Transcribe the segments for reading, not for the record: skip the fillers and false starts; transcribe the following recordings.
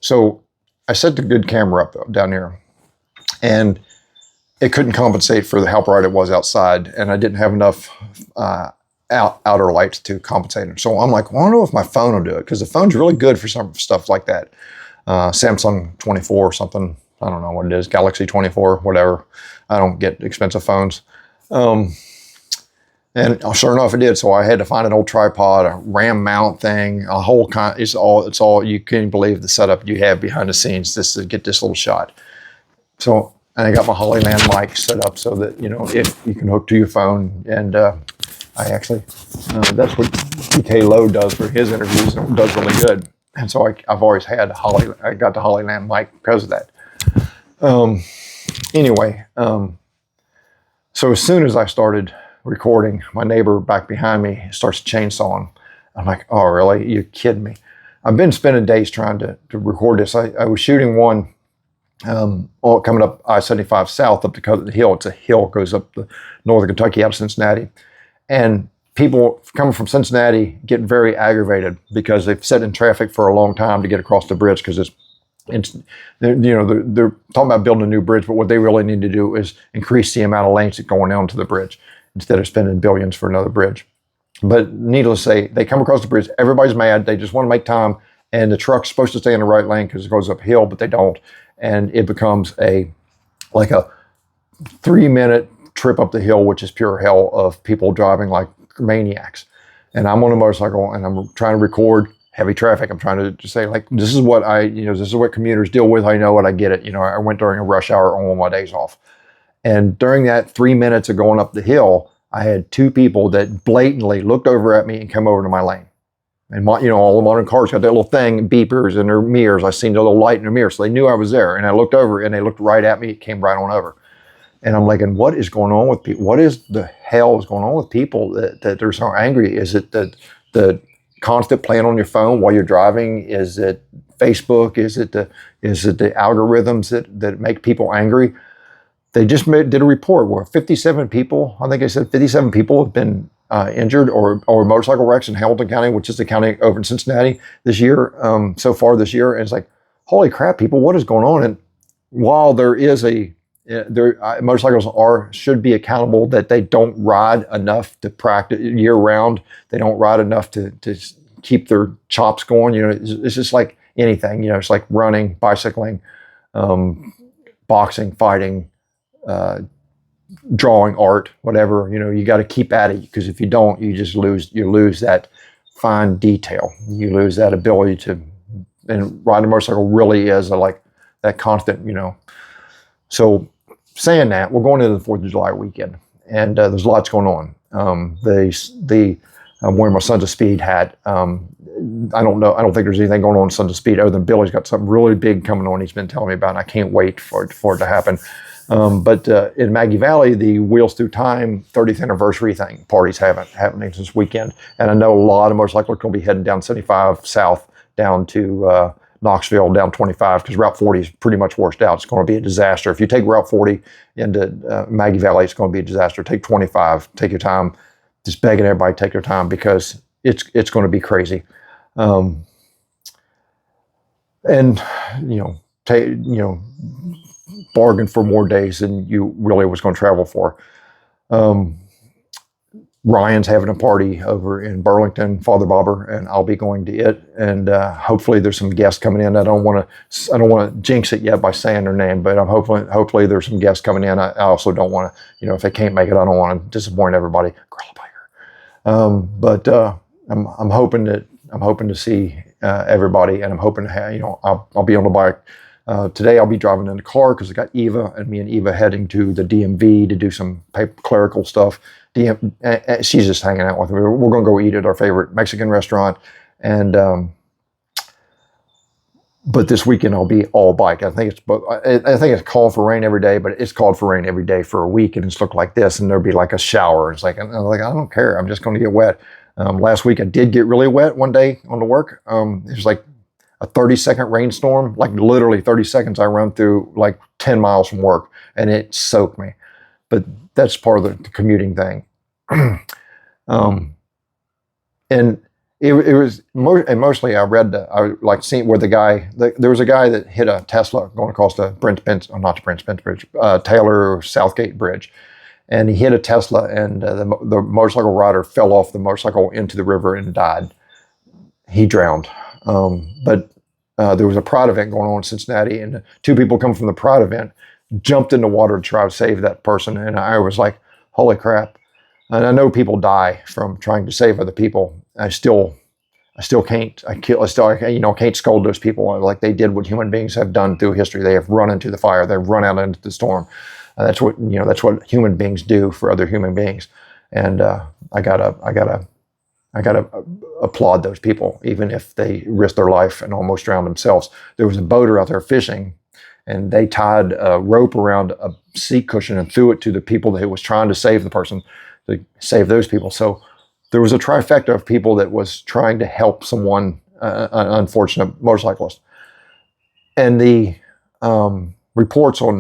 So I set the good camera up down here, and it couldn't compensate for how bright it was outside, and I didn't have enough outer lights to compensate it. So I'm like, well, I don't know if my phone will do it, because the phone's really good for some stuff like that. Samsung 24 or something. I don't know what it is. Galaxy 24, whatever. I don't get expensive phones. And sure enough, it did. So I had to find an old tripod, a RAM mount thing, a whole kind. It's all. You can't believe the setup you have behind the scenes just to get this little shot. So, and I got my Hollyland mic set up so that, if you can hook to your phone. And I actually, that's what DK Lowe does for his interviews, and it does really good. And so I've always had I got the Hollyland mic because of that. Anyway, so as soon as I started recording, my neighbor back behind me starts chainsawing. I'm like, oh, really? You're kidding me. I've been spending days trying to record this. I was shooting one coming up I-75 south up the hill. It's a hill, goes up the northern Kentucky out of Cincinnati. And people coming from Cincinnati get very aggravated because they've sat in traffic for a long time to get across the bridge, because they're talking about building a new bridge, but what they really need to do is increase the amount of lanes that going down to the bridge instead of spending billions for another bridge. But needless to say, they come across the bridge, everybody's mad, they just want to make time, and the truck's supposed to stay in the right lane because it goes uphill, but they don't. And it becomes like a 3-minute trip up the hill, which is pure hell, of people driving like maniacs. And I'm on a motorcycle and I'm trying to record heavy traffic. I'm trying to say, like, this is what commuters deal with. I know it, I get it. I went during a rush hour on one of my days off. And during that 3 minutes of going up the hill, I had 2 people that blatantly looked over at me and come over to my lane. And all the modern cars got that little thing, beepers in their mirrors. I seen the little light in their mirror, so they knew I was there. And I looked over, and they looked right at me. It came right on over. And I'm like, and what is going on with people? What is the hell is going on with people that they're so angry? Is it the constant playing on your phone while you're driving? Is it Facebook? Is it the algorithms that make people angry? They just did a report where 57 people, I think I said 57 people have been injured or motorcycle wrecks in Hamilton County, which is the county over in Cincinnati this year, so far this year. And it's like, holy crap, people, what is going on? And while there is motorcycles should be accountable that they don't ride enough to practice year round. They don't ride enough to keep their chops going. It's just like anything. It's like running, bicycling, boxing, fighting, drawing, art, whatever. You got to keep at it, because if you don't, you just lose that fine detail. You lose that ability to. And riding a motorcycle really is that constant. So saying that, we're going into the 4th of July weekend, and there's lots going on. I'm wearing my Sons of Speed hat. I don't know. I don't think there's anything going on in Sons of Speed other than Billy's got something really big coming on. He's been telling me about, and I can't wait for it to happen. But in Maggie Valley, the Wheels Through Time 30th anniversary party's happening this weekend, and I know a lot of motorcyclists are going to be heading down 75 south down to Knoxville, down 25, because Route 40 is pretty much washed out. It's going to be a disaster. If you take Route 40 into Maggie Valley, it's going to be a disaster. Take 25, take your time. Just begging everybody to take their time, because it's going to be crazy. Bargain for more days than you really was going to travel for. Ryan's having a party over in Burlington, Father Bobber, and I'll be going to it. And hopefully there's some guests coming in. I don't want to jinx it yet by saying their name, but I'm hopefully there's some guests coming in. I also don't want to, if they can't make it, I don't want to disappoint everybody. But I'm hoping to see everybody, and I'm hoping to have, I'll be on the bike. Today I'll be driving in the car because I got Eva, and me and Eva heading to the DMV to do some clerical stuff. She's just hanging out with me. We're going to go eat at our favorite Mexican restaurant. And, but this weekend I'll be all bike. I think it's called for rain every day, but it's called for rain every day for a week, and it's looked like this, and there'll be like a shower. It's like, I don't care. I'm just going to get wet. Last week I did get really wet one day on the work. It was like a 30-second rainstorm, like literally 30 seconds. I run through like 10 miles from work, and it soaked me. But that's part of the commuting thing. And it was and mostly I read I like seeing where there was a guy that hit a Tesla going across the not the Brent Spence Bridge, Taylor Southgate Bridge, and he hit a Tesla, and the motorcycle rider fell off the motorcycle into the river and died. He drowned. But there was a Pride event going on in Cincinnati, and two people come from the Pride event jumped in the water to try to save that person, and I was like, holy crap. And I know people die from trying to save other people. I still can't. Can't scold those people like they did what human beings have done through history. They have run into the fire. They've run out into the storm. That's what human beings do for other human beings. And I gotta applaud those people, even if they risk their life and almost drown themselves. There was a boater out there fishing, and they tied a rope around a seat cushion and threw it to the people that was trying to save the person, to save those people. So there was a trifecta of people that was trying to help someone, an unfortunate motorcyclist. And the reports on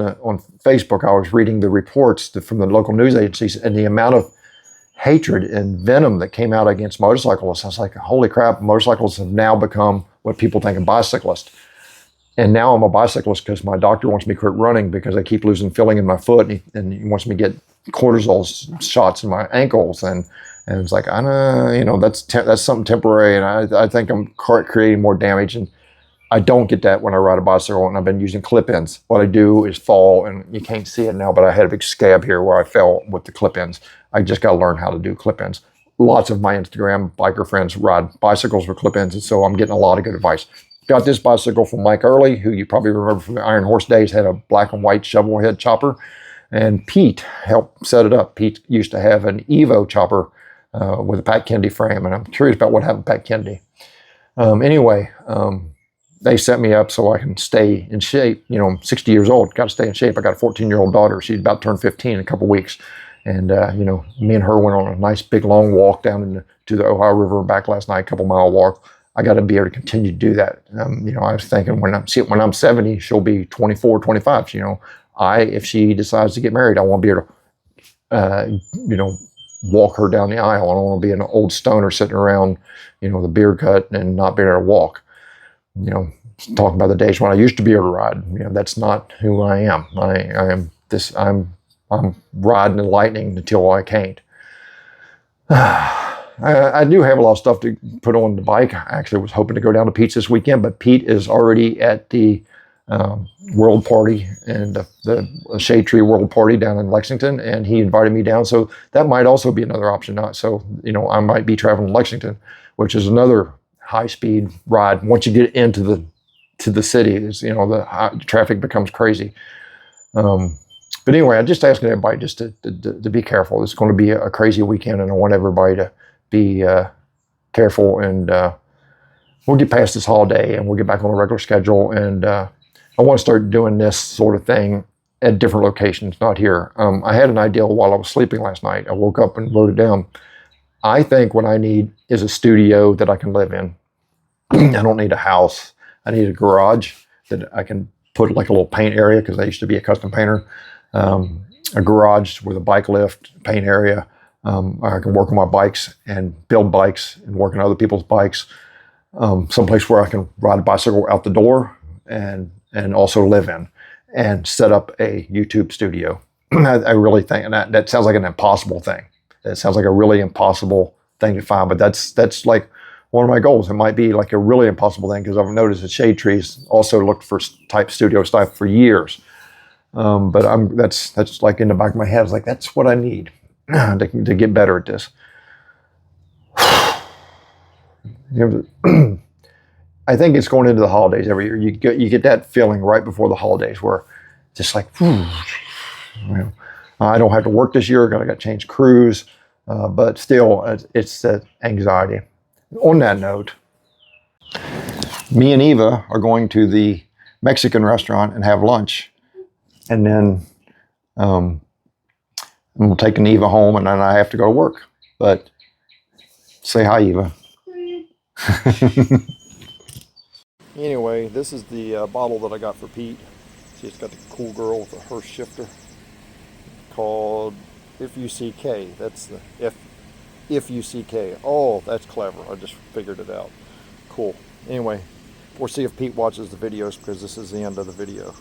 Facebook, I was reading the reports from the local news agencies, and the amount of hatred and venom that came out against motorcyclists. I was like, holy crap, motorcyclists have now become what people think of bicyclists. And now I'm a bicyclist because my doctor wants me to quit running because I keep losing feeling in my foot, and he wants me to get cortisol shots in my ankles. And it's like, I know, that's something temporary, and I think I'm creating more damage. And I don't get that when I ride a bicycle, and I've been using clip-ins. What I do is fall, and you can't see it now, but I had a big scab here where I fell with the clip-ins. I just got to learn how to do clip-ins. Lots of my Instagram biker friends ride bicycles with clip-ins, and so I'm getting a lot of good advice. Got this bicycle from Mike Early, who you probably remember from the Iron Horse days, had a black and white shovel head chopper, and Pete helped set it up. Pete used to have an Evo chopper with a Pat Kennedy frame, and I'm curious about what happened to Pat Kennedy. They set me up so I can stay in shape. I'm 60 years old, got to stay in shape. I got a 14-year-old daughter. She's about to turn 15 in a couple weeks. And, me and her went on a nice big long walk down to the Ohio River and back last night, a couple-mile walk. I got to be able to continue to do that. I was thinking when I'm 70, she'll be 24, 25. If she decides to get married, I want to be able to, walk her down the aisle. I don't want to be an old stoner sitting around, with a beard cut and not being able to walk. Talking about the days when I used to be able to ride. That's not who I am. I'm riding the lightning until I can't. I do have a lot of stuff to put on the bike. I actually was hoping to go down to Pete's this weekend, but Pete is already at the World Party and the Shade Tree World Party down in Lexington, and he invited me down. So that might also be another option. I might be traveling to Lexington, which is another high-speed ride. Once you get into the city, the traffic becomes crazy. But anyway, I'm just asking everybody just to be careful. It's going to be a crazy weekend, and I want everybody to be careful, and we'll get past this holiday, and we'll get back on a regular schedule. And I want to start doing this sort of thing at different locations, not here. I had an idea while I was sleeping last night. I woke up and wrote it down. I think what I need is a studio that I can live in. I don't need a house. I need a garage that I can put like a little paint area, because I used to be a custom painter. A garage with a bike lift, paint area. I can work on my bikes and build bikes and work on other people's bikes. Someplace where I can ride a bicycle out the door and also live in, and set up a YouTube studio. I really think, and that sounds like an impossible thing. It sounds like a really impossible thing to find, but that's like one of my goals. It might be like a really impossible thing, because I've noticed that Shade Trees also looked for studio stuff for years. But that's like in the back of my head. It's like, that's what I need to get better at this. I think it's going into the holidays every year. You get that feeling right before the holidays where just like, I don't have to work this year. I got to change crews. But still, it's that anxiety. On that note, me and Eva are going to the Mexican restaurant and have lunch. And then we'll take an Eva home, and then I have to go to work. But say hi, Eva. Anyway, this is the bottle that I got for Pete. See, it's got the cool girl with the Hearst shifter called FUCK. That's the F-U-C-K. Oh, that's clever. I just figured it out. Cool. Anyway, we'll see if Pete watches the videos because this is the end of the video.